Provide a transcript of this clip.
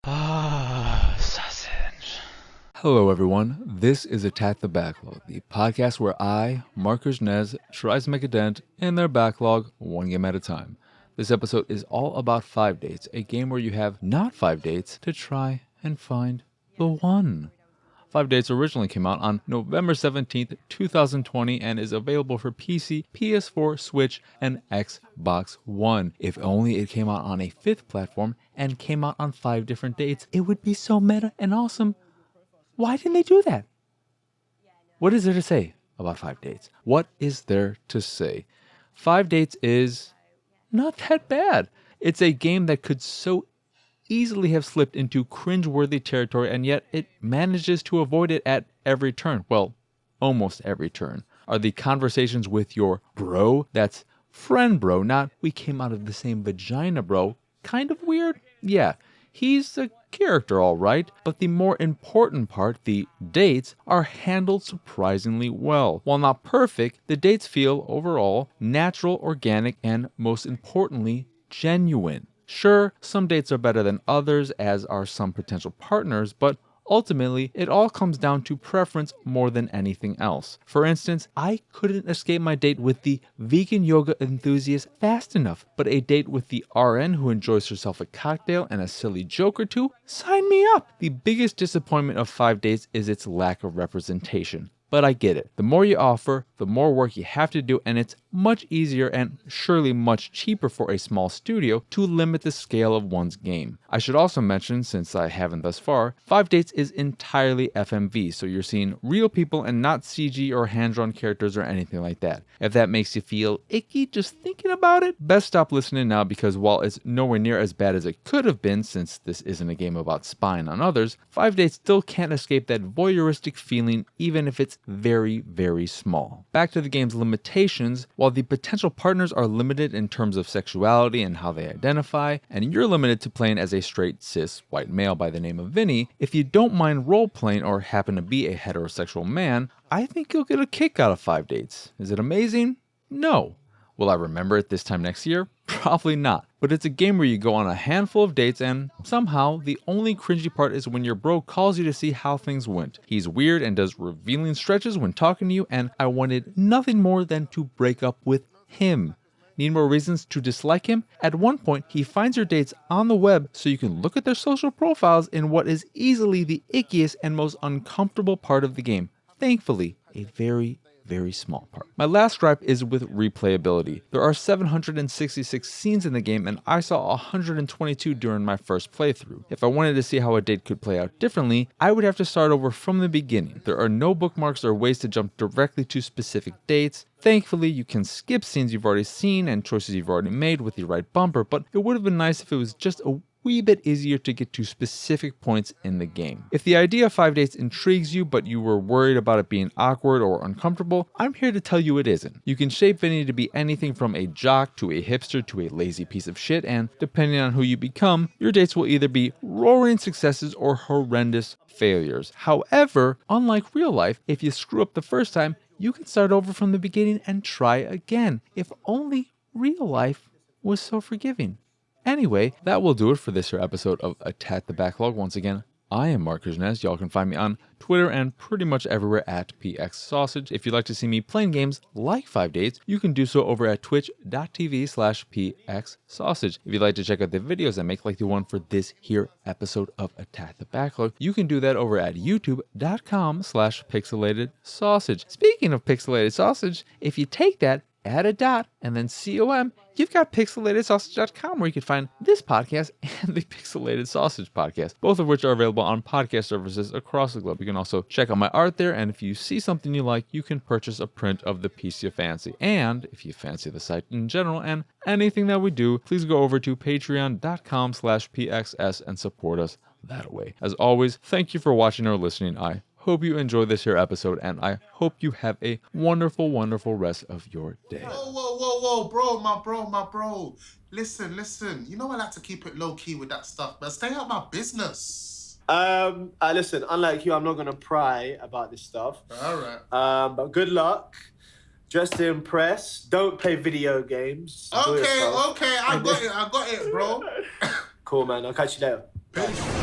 Sausage. Hello everyone, this is Attack the Backlog, the podcast where I, Marc, tries to make a dent in their backlog one game at a time. This episode is all about 5 dates, a game where you have not 5 dates to try and find the one. 5 Dates originally came out on November 17th, 2020 and is available for PC, PS4, Switch, and Xbox One. If only it came out on a 5th platform and came out on 5 different dates, it would be so meta and awesome. Why didn't they do that? What is there to say about 5 Dates? What is there to say? 5 Dates is not that bad. It's a game that could so easily have slipped into cringe-worthy territory, and yet it manages to avoid it at every turn. Well, almost every turn. Are the conversations with your bro, that's friend bro, not we came out of the same vagina bro, kind of weird? Yeah, he's a character all right, but the more important part, the dates, are handled surprisingly well. While not perfect, the dates feel overall natural, organic, and most importantly, genuine. Sure, some dates are better than others, as are some potential partners, but ultimately, it all comes down to preference more than anything else. For instance, I couldn't escape my date with the vegan yoga enthusiast fast enough, but a date with the RN who enjoys herself a cocktail and a silly joke or two, sign me up! The biggest disappointment of 5 Dates is its lack of representation. But I get it. The more you offer, the more work you have to do, and it's much easier and surely much cheaper for a small studio to limit the scale of one's game. I should also mention, since I haven't thus far, 5 Dates is entirely FMV, so you're seeing real people and not CG or hand-drawn characters or anything like that. If that makes you feel icky just thinking about it, best stop listening now, because while it's nowhere near as bad as it could have been, since this isn't a game about spying on others, 5 Dates still can't escape that voyeuristic feeling, even if it's very, very small. Back to the game's limitations, while the potential partners are limited in terms of sexuality and how they identify, and you're limited to playing as a straight cis white male by the name of Vinny, if you don't mind role-playing or happen to be a heterosexual man, I think you'll get a kick out of 5 Dates. Is it amazing? No. Will I remember it this time next year? Probably not. But it's a game where you go on a handful of dates and somehow the only cringy part is when your bro calls you to see how things went. He's weird and does revealing stretches when talking to you, and I wanted nothing more than to break up with him. Need more reasons to dislike him? At one point, he finds your dates on the web so you can look at their social profiles in what is easily the ickiest and most uncomfortable part of the game. Thankfully, a very small part. My last gripe is with replayability. There are 766 scenes in the game, and I saw 122 during my first playthrough. If I wanted to see how a date could play out differently, I would have to start over from the beginning. There are no bookmarks or ways to jump directly to specific dates. Thankfully, you can skip scenes you've already seen and choices you've already made with the right bumper, but it would have been nice if it was just a wee bit easier to get to specific points in the game. If the idea of 5 Dates intrigues you, but you were worried about it being awkward or uncomfortable, I'm here to tell you it isn't. You can shape Vinny to be anything from a jock to a hipster to a lazy piece of shit, and depending on who you become, your dates will either be roaring successes or horrendous failures. However, unlike real life, if you screw up the first time, you can start over from the beginning and try again. If only real life was so forgiving. Anyway, that will do it for this here episode of Attack the Backlog. Once again, I am Marc. Y'all can find me on Twitter and pretty much everywhere at PXSausage. If you'd like to see me playing games like 5 Dates, you can do so over at twitch.tv/PXSausage. If you'd like to check out the videos I make, like the one for this here episode of Attack the Backlog, you can do that over at youtube.com/Pixelated Sausage. Speaking of Pixelated Sausage, if you take that, add a dot, and then COM, you've got pixelatedsausage.com, where you can find this podcast and the Pixelated Sausage podcast, both of which are available on podcast services across the globe. You can also check out my art there, and if you see something you like, you can purchase a print of the piece you fancy. And if you fancy the site in general and anything that we do, please go over to patreon.com/PXS and support us that way. As always, thank you for watching or listening. I hope you enjoyed this here episode, and I hope you have a wonderful, wonderful rest of your day. Whoa, my bro. Listen. You know I like to keep it low key with that stuff, but stay out my business. Listen, unlike you, I'm not gonna pry about this stuff. All right. But good luck. Just to impress. Don't play video games. Okay. I got it, bro. Cool, man. I'll catch you later. Peace.